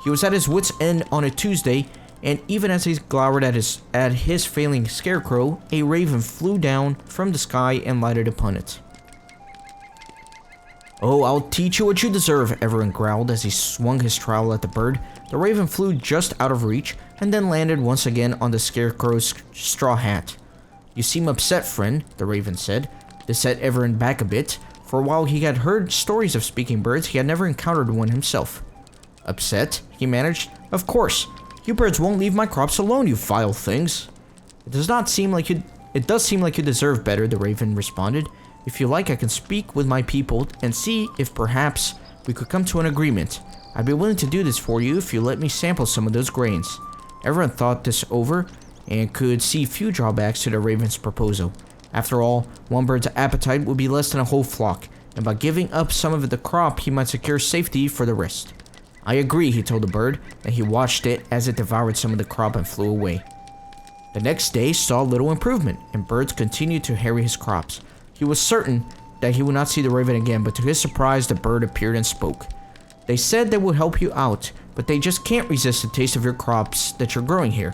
Speaker 1: He was at his wits' end on a Tuesday, and even as he glowered at his failing scarecrow, a raven flew down from the sky and lighted upon it. "Oh, I'll teach you what you deserve," Everin growled as he swung his trowel at the bird. The raven flew just out of reach, and then landed once again on the scarecrow's straw hat. "You seem upset, friend," the raven said. This set Everin back a bit, for while he had heard stories of speaking birds, he had never encountered one himself. "Upset?" he managed. "Of course. You birds won't leave my crops alone, you vile things." It does seem like you deserve better," the raven responded. "If you like, I can speak with my people and see if perhaps we could come to an agreement. I'd be willing to do this for you if you let me sample some of those grains." Everyone thought this over and could see few drawbacks to the raven's proposal. After all, one bird's appetite would be less than a whole flock, and by giving up some of the crop, he might secure safety for the rest. "I agree," he told the bird, and he watched it as it devoured some of the crop and flew away. The next day saw little improvement, and birds continued to harry his crops. He was certain that he would not see the raven again, but to his surprise, the bird appeared and spoke. "They said they would help you out, but they just can't resist the taste of your crops that you're growing here.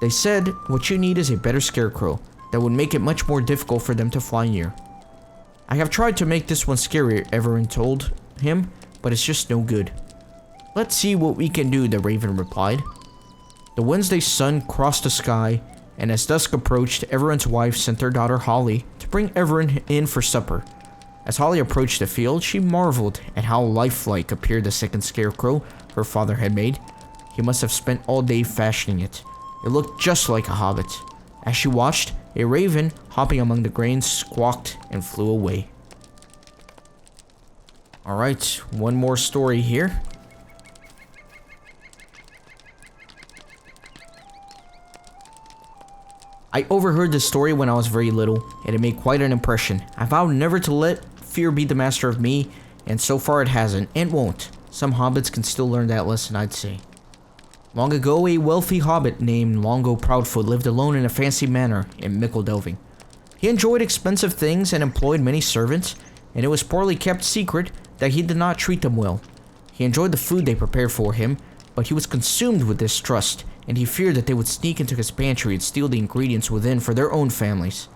Speaker 1: They said what you need is a better scarecrow that would make it much more difficult for them to fly near." "I have tried to make this one scarier," Everin told him, "but it's just no good." "Let's see what we can do," the raven replied. The Wednesday sun crossed the sky, and as dusk approached, Everin's wife sent their daughter Holly to bring Everin in for supper. As Holly approached the field, she marveled at how lifelike appeared the second scarecrow her father had made. He must have spent all day fashioning it. It looked just like a hobbit. As she watched, a raven, hopping among the grains, squawked and flew away. Alright, one more story here. I overheard this story when I was very little, and it made quite an impression. I vowed never to let fear be the master of me, and so far it hasn't, and won't. Some hobbits can still learn that lesson, I'd say. Long ago, a wealthy hobbit named Longo Proudfoot lived alone in a fancy manor in Mickledelving. He enjoyed expensive things and employed many servants, and it was poorly kept secret that he did not treat them well. He enjoyed the food they prepared for him, but he was consumed with distrust, and he feared that they would sneak into his pantry and steal the ingredients within for their own families.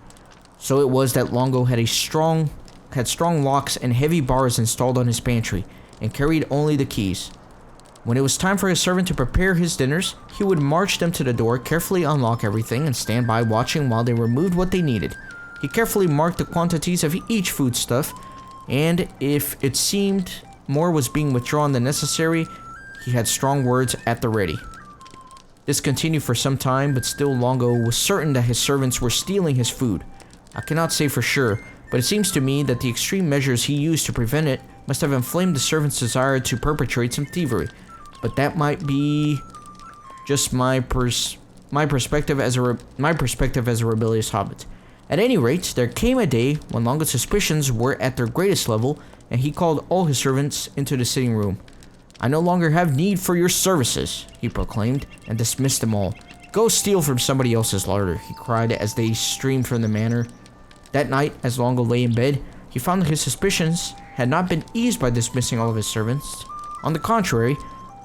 Speaker 1: So it was that Longo had strong locks and heavy bars installed on his pantry, and carried only the keys. When it was time for his servant to prepare his dinners, he would march them to the door, carefully unlock everything, and stand by watching while they removed what they needed. He carefully marked the quantities of each foodstuff, and if it seemed more was being withdrawn than necessary, he had strong words at the ready. This continued for some time, but still Longo was certain that his servants were stealing his food. I cannot say for sure, but it seems to me that the extreme measures he used to prevent it must have inflamed the servant's desire to perpetrate some thievery. But that might be just my perspective as a rebellious hobbit. At any rate, there came a day when Longo's suspicions were at their greatest level, and he called all his servants into the sitting room. "I no longer have need for your services," he proclaimed, and dismissed them all.
Speaker 2: Go steal from somebody else's larder, he cried as they streamed from the manor. That night, as Longo lay in bed, he found that his suspicions had not been eased by dismissing all of his servants. On the contrary,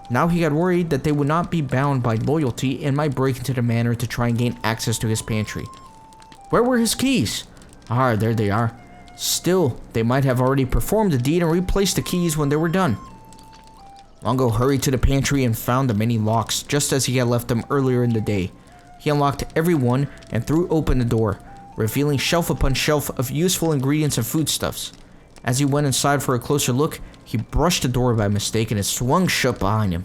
Speaker 2: now he got worried that they would not be bound by loyalty and might break into the manor to try and gain access to his pantry. Where were his keys? Ah, there they are. Still, they might have already performed the deed and replaced the keys when they were done. Longo hurried to the pantry and found the many locks, just as he had left them earlier in the day. He unlocked every one and threw open the door, revealing shelf upon shelf of useful ingredients and foodstuffs. As he went inside for a closer look, he brushed the door by mistake and it swung shut behind him.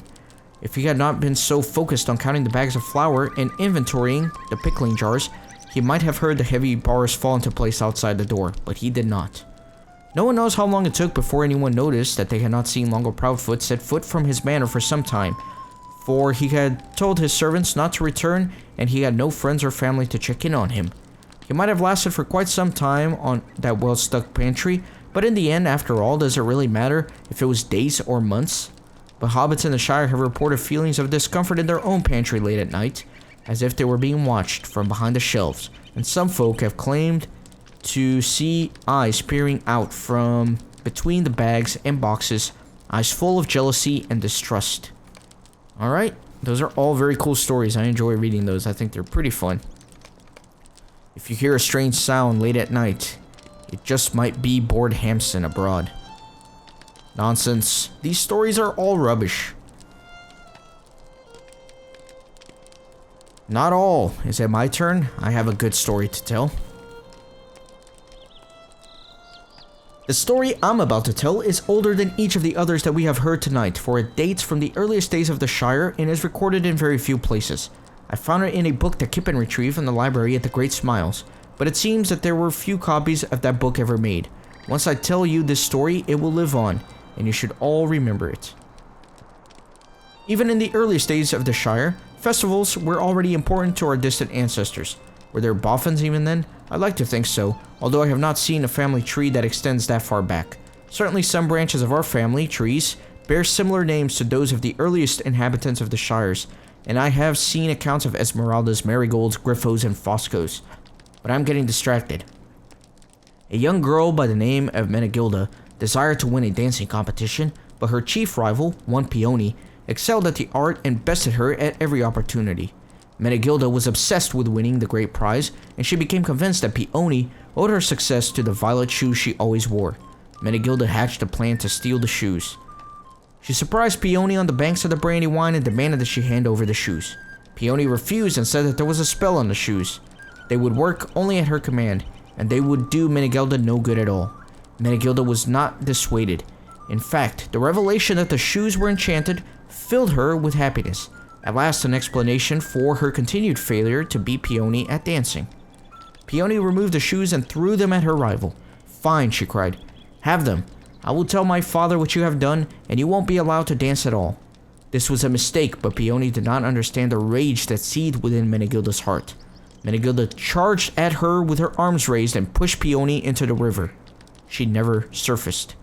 Speaker 2: If he had not been so focused on counting the bags of flour and inventorying the pickling jars, he might have heard the heavy bars fall into place outside the door, but he did not. No one knows how long it took before anyone noticed that they had not seen Longo Proudfoot set foot from his manor for some time, for he had told his servants not to return and he had no friends or family to check in on him. He might have lasted for quite some time on that well-stocked pantry, but in the end, after all, does it really matter if it was days or months? But hobbits in the Shire have reported feelings of discomfort in their own pantry late at night, as if they were being watched from behind the shelves, and some folk have claimed to see eyes peering out from between the bags and boxes, eyes full of jealousy and distrust. Alright, those are all very cool stories. I enjoy reading those. I think they're pretty fun. If you hear a strange sound late at night, it just might be Bored Hamson abroad. Nonsense. These stories are all rubbish. Not all. Is it my turn? I have a good story to tell. The story I'm about to tell is older than each of the others that we have heard tonight, for it dates from the earliest days of the Shire and is recorded in very few places. I found it in a book that Kippen retrieved from the library at the Great Smiles, but it seems that there were few copies of that book ever made. Once I tell you this story, it will live on, and you should all remember it. Even in the earliest days of the Shire, festivals were already important to our distant ancestors. Were there Boffins even then? I'd like to think so, although I have not seen a family tree that extends that far back. Certainly some branches of our family trees bear similar names to those of the earliest inhabitants of the Shires, and I have seen accounts of Esmeraldas, Marigolds, Griffos, and Foscos. But I'm getting distracted. A young girl by the name of Menegilda desired to win a dancing competition, but her chief rival, one Peony, excelled at the art and bested her at every opportunity. Menegilda was obsessed with winning the great prize, and she became convinced that Peony owed her success to the violet shoes she always wore. Menegilda hatched a plan to steal the shoes. She surprised Peony on the banks of the Brandywine and demanded that she hand over the shoes. Peony refused and said that there was a spell on the shoes. They would work only at her command, and they would do Menegilda no good at all. Menegilda was not dissuaded. In fact, the revelation that the shoes were enchanted filled her with happiness. At last, an explanation for her continued failure to beat Peony at dancing. Peony removed the shoes and threw them at her rival. "Fine," she cried. "Have them. I will tell my father what you have done, and you won't be allowed to dance at all." This was a mistake, but Peony did not understand the rage that seethed within Menegilda's heart. Menegilda charged at her with her arms raised and pushed Peony into the river. She never surfaced.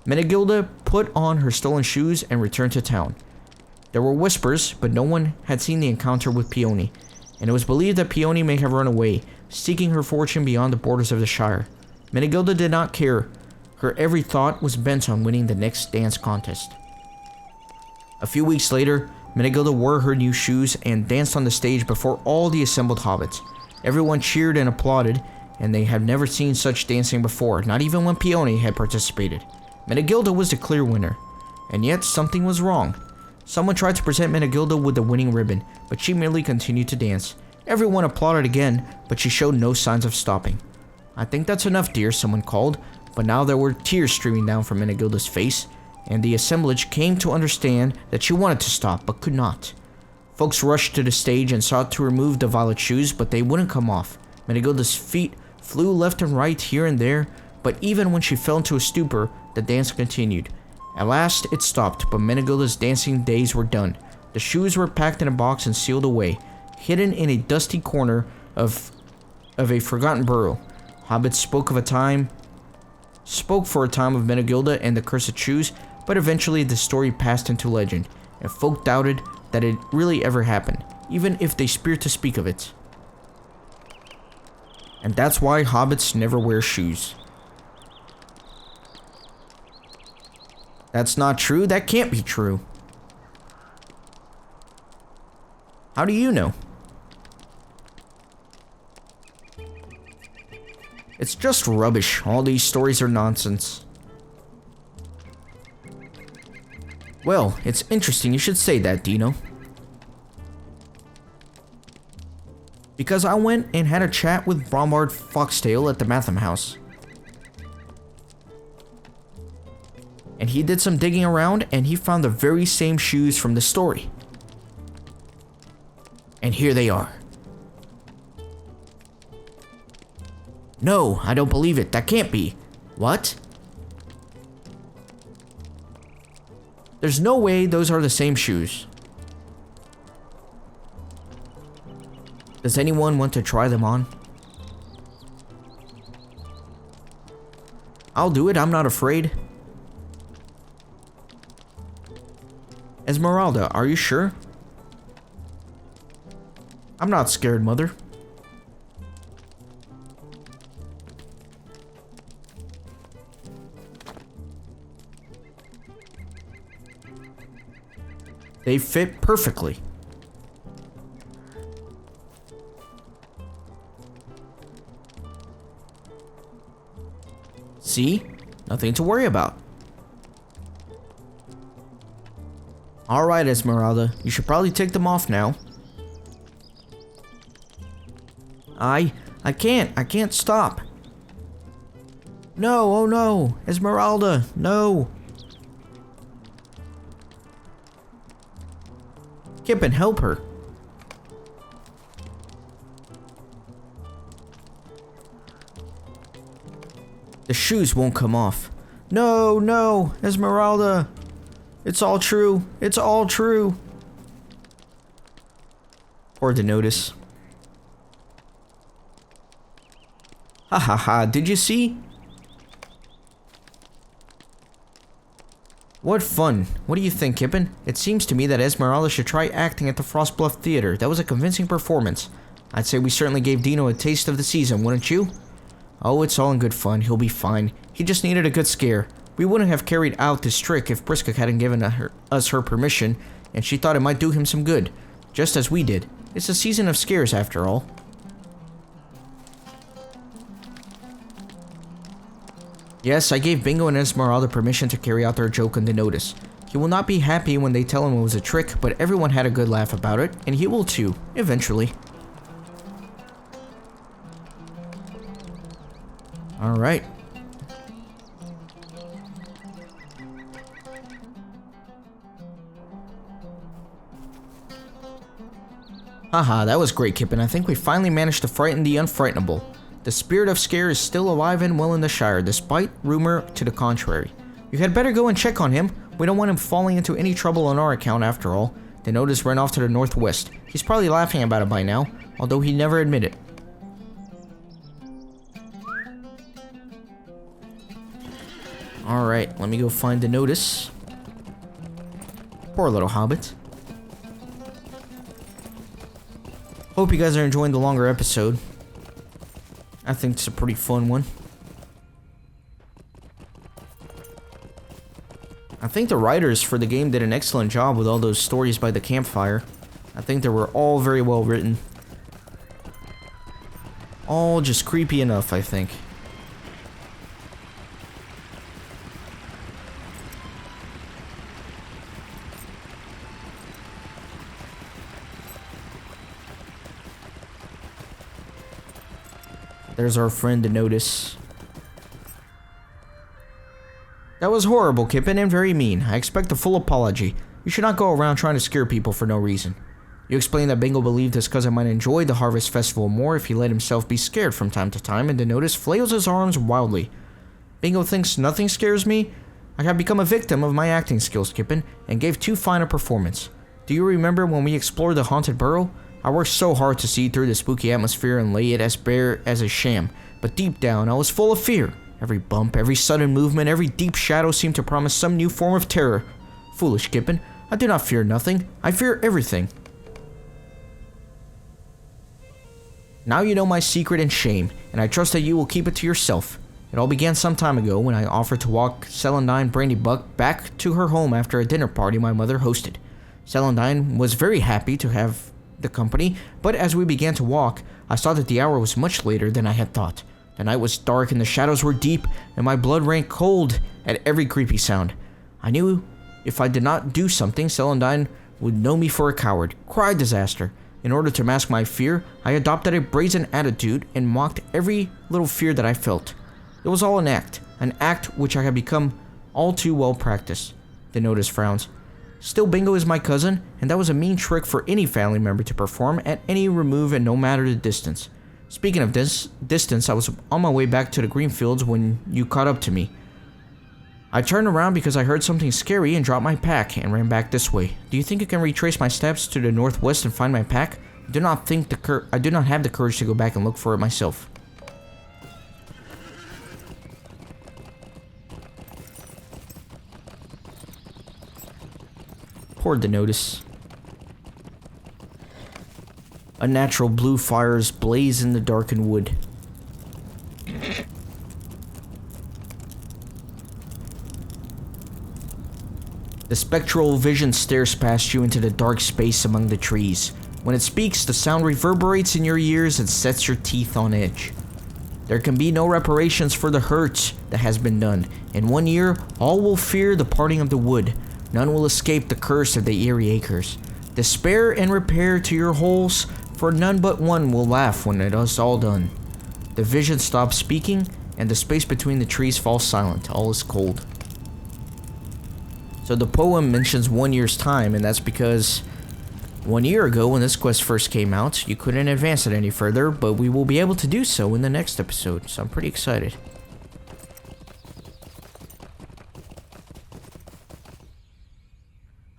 Speaker 2: Menegilda put on her stolen shoes and returned to town. There were whispers, but no one had seen the encounter with Peony, and it was believed that Peony may have run away, seeking her fortune beyond the borders of the Shire. Menegilda did not care. Her every thought was bent on winning the next dance contest. A few weeks later, Menegilda wore her new shoes and danced on the stage before all the assembled hobbits. Everyone cheered and applauded, and they had never seen such dancing before, not even when Peony had participated. Menegilda was the clear winner, and yet something was wrong. Someone tried to present Menegilda with the winning ribbon, but she merely continued to dance. Everyone applauded again, but she showed no signs of stopping. "I think that's enough, dear," someone called, but now there were tears streaming down from Menegilda's face, and the assemblage came to understand that she wanted to stop, but could not. Folks rushed to the stage and sought to remove the violet shoes, but they wouldn't come off. Menegilda's feet flew left and right here and there, but even when she fell into a stupor, the dance continued. At last, it stopped, but Menegilda's dancing days were done. The shoes were packed in a box and sealed away, hidden in a dusty corner of a forgotten burrow. Hobbits spoke for a time of Menegilda and the cursed shoes, but eventually the story passed into legend, and folk doubted that it really ever happened. even if they spear to speak of it. And that's why hobbits never wear shoes. That's not true. That can't be true. How do you know? It's just rubbish. All these stories are nonsense. Well, it's interesting you should say that, Dino. Because I went and had a chat with Bromard Foxtail at the Matham House. And he did some digging around and he found the very same shoes from the story. And here they are. No, I don't believe it. That can't be. What? There's no way those are the same shoes. Does anyone want to try them on? I'll do it. I'm not afraid. Esmeralda, are you sure? I'm not scared, Mother. They fit perfectly. See? Nothing to worry about. Alright, Esmeralda. You should probably take them off now. I can't stop. No, oh no. Esmeralda, no. Kippen, help her. The shoes won't come off. No, no, Esmeralda. It's all true. It's all true. Or to notice. Ha ha ha, did you see? What fun. What do you think, Kippen? It seems to me that Esmeralda should try acting at the Frostbluff Theater. That was a convincing performance. I'd say we certainly gave Dino a taste of the season, wouldn't you? Oh, it's all in good fun. He'll be fine. He just needed a good scare. We wouldn't have carried out this trick if Briska hadn't given us her permission, and she thought it might do him some good, just as we did. It's a season of scares after all. Yes, I gave Bingo and Esmeralda permission to carry out their joke on the notice. He will not be happy when they tell him it was a trick, but everyone had a good laugh about it, and he will too, eventually. Alright. Haha, that was great, Kippen. I think we finally managed to frighten the unfrightenable. The spirit of scare is still alive and well in the Shire, despite rumor to the contrary. You had better go and check on him. We don't want him falling into any trouble on our account after all. The notice ran off to the northwest. He's probably laughing about it by now, although he'd never admit it. Alright, let me go find the notice. Poor little hobbit. Hope you guys are enjoying the longer episode. I think it's a pretty fun one. I think the writers for the game did an excellent job with all those stories by the campfire. I think they were all very well written. All just creepy enough, I think. There's our friend to notice. That was horrible, Kippen, and very mean. I expect a full apology. You should not go around trying to scare people for no reason. You explained that Bingo believed his cousin might enjoy the Harvest Festival more if he let himself be scared from time to time, and the notice flails his arms wildly. Bingo thinks nothing scares me? I have become a victim of my acting skills, Kippen, and gave too fine a performance. Do you remember when we explored the haunted burrow? I worked so hard to see through the spooky atmosphere and lay it as bare as a sham, but deep down I was full of fear. Every bump, every sudden movement, every deep shadow seemed to promise some new form of terror. Foolish Kippen, I do not fear nothing. I fear everything. Now you know my secret and shame, and I trust that you will keep it to yourself. It all began some time ago when I offered to walk Celandine Brandybuck back to her home after a dinner party my mother hosted. Celandine was very happy to have the company, but as we began to walk, I saw that the hour was much later than I had thought. The night was dark and the shadows were deep, and my blood ran cold at every creepy sound. I knew if I did not do something, Celandine would know me for a coward. Cry disaster. In order to mask my fear, I adopted a brazen attitude and mocked every little fear that I felt. It was all an act which I had become all too well practiced. Denotus frowns. Still, Bingo is my cousin, and that was a mean trick for any family member to perform at any remove and no matter the distance. Speaking of this distance, I was on my way back to the green fields when you caught up to me. I turned around because I heard something scary and dropped my pack and ran back this way. Do you think you can retrace my steps to the northwest and find my pack? I do not have the courage to go back and look for it myself. Poor Denotus. Unnatural blue fires blaze in the darkened wood. The spectral vision stares past you into the dark space among the trees. When it speaks, the sound reverberates in your ears and sets your teeth on edge. There can be no reparations for the hurt that has been done. In 1 year, all will fear the parting of the wood. None will escape the curse of the eerie acres. Despair and repair to your holes, for none but one will laugh when it is all done. The vision stops speaking, and the space between the trees falls silent. All is cold. So the poem mentions 1 year's time, and that's because 1 year ago when this quest first came out, you couldn't advance it any further, but we will be able to do so in the next episode, so I'm pretty excited.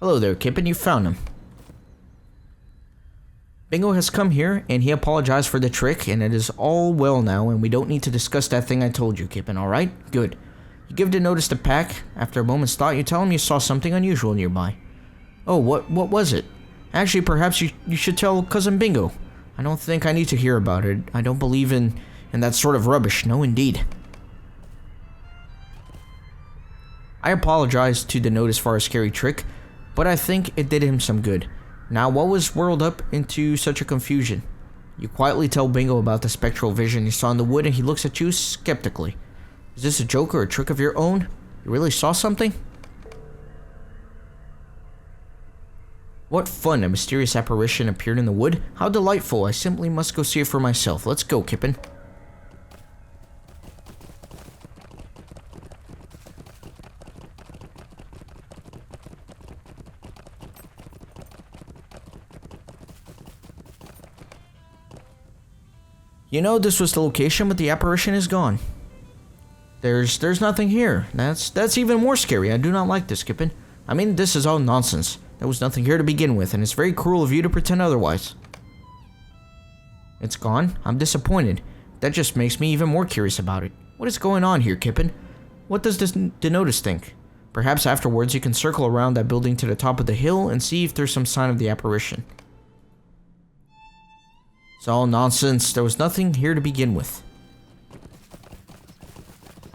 Speaker 2: Hello there, Kippen, you found him. Bingo has come here, and he apologized for the trick, and it is all well now, and we don't need to discuss that thing I told you, Kippen, alright? Good. You give Denotus the pack. After a moment's thought, you tell him you saw something unusual nearby. Oh, what was it? Actually, perhaps you should tell Cousin Bingo. I don't think I need to hear about it. I don't believe in that sort of rubbish. No, indeed. I apologized to Denotus for a scary trick, but I think it did him some good. Now, what was whirled up into such a confusion? You quietly tell Bingo about the spectral vision you saw in the wood, and he looks at you skeptically. Is this a joke or a trick of your own? You really saw something? What fun, a mysterious apparition appeared in the wood. How delightful, I simply must go see it for myself. Let's go, Kippen. You know, this was the location, but the apparition is gone. There's nothing here. That's even more scary. I do not like this, Kippen. I mean, this is all nonsense. There was nothing here to begin with, and it's very cruel of you to pretend otherwise. It's gone? I'm disappointed. That just makes me even more curious about it. What is going on here, Kippen? What does this Denotus think? Perhaps afterwards you can circle around that building to the top of the hill and see if there's some sign of the apparition. It's all nonsense. There was nothing here to begin with.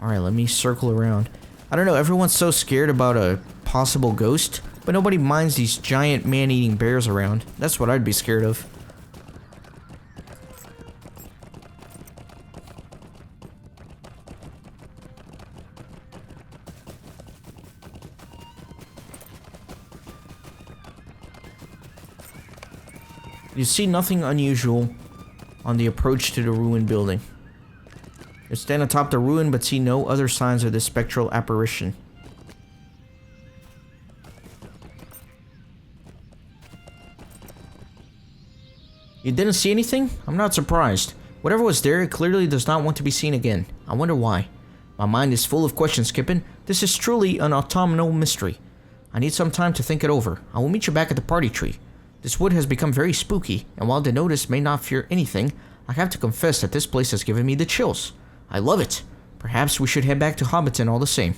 Speaker 2: Alright, let me circle around. I don't know, everyone's so scared about a possible ghost, but nobody minds these giant man-eating bears around. That's what I'd be scared of. You see nothing unusual on the approach to the ruined building. You stand atop the ruin but see no other signs of this spectral apparition. You didn't see anything? I'm not surprised. Whatever was there, it clearly does not want to be seen again. I wonder why. My mind is full of questions, Kippen. This is truly an autumnal mystery. I need some time to think it over. I will meet you back at the party tree. This wood has become very spooky, and while Denotus may not fear anything, I have to confess that this place has given me the chills. I love it. Perhaps we should head back to Hobbiton all the same.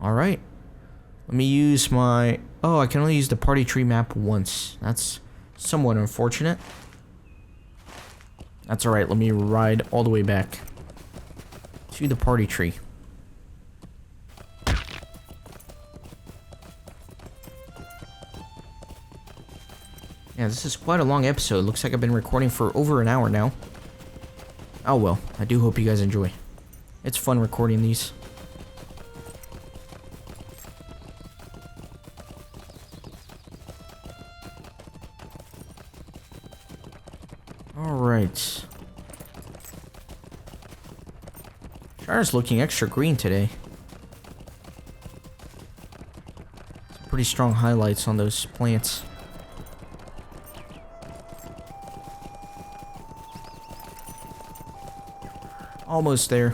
Speaker 2: Alright. Let me use my... Oh, I can only use the party tree map once. That's somewhat unfortunate. That's alright, let me ride all the way back to the party tree. Yeah, this is quite a long episode. Looks like I've been recording for over an hour now. Oh well, I do hope you guys enjoy. It's fun recording these. Alright. Shire's looking extra green today. Some pretty strong highlights on those plants. Almost there.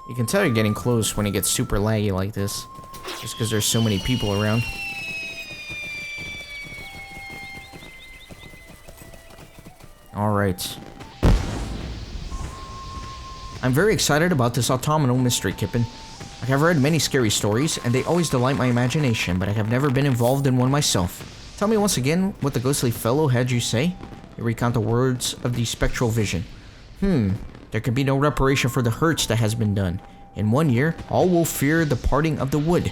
Speaker 2: You can tell you're getting close when it gets super laggy like this. Just because there's so many people around. Alright. I'm very excited about this autumnal mystery, Kippen. I have read many scary stories, and they always delight my imagination, but I have never been involved in one myself. Tell me once again what the ghostly fellow had you say. You recount the words of the spectral vision. There can be no reparation for the hurts that has been done. In 1 year, all will fear the parting of the wood.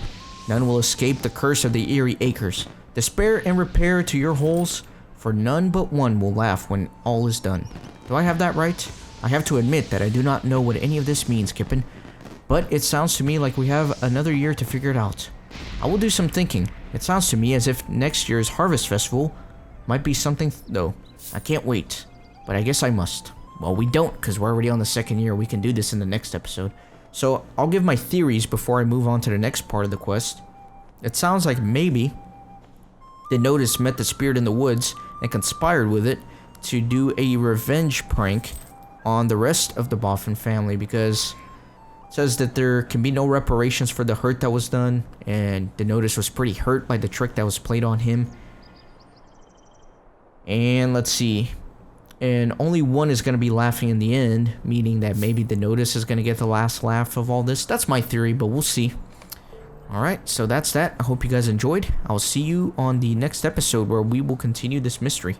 Speaker 2: None will escape the curse of the eerie acres. Despair and repair to your holes, for none but one will laugh when all is done. Do I have that right? I have to admit that I do not know what any of this means, Kippen. But it sounds to me like we have another year to figure it out. I will do some thinking. It sounds to me as if next year's Harvest Festival might be something, though. I can't wait. But I guess I must. Well, we don't, because we're already on the second year. We can do this in the next episode. So, I'll give my theories before I move on to the next part of the quest. It sounds like maybe the Notice met the spirit in the woods and conspired with it to do a revenge prank on the rest of the Boffin family, because it says that there can be no reparations for the hurt that was done, and the Notice was pretty hurt by the trick that was played on him. And let's see. And only one is going to be laughing in the end, meaning that maybe the Notice is going to get the last laugh of all this. That's my theory, but we'll see. Alright, so that's that. I hope you guys enjoyed. I'll see you on the next episode where we will continue this mystery.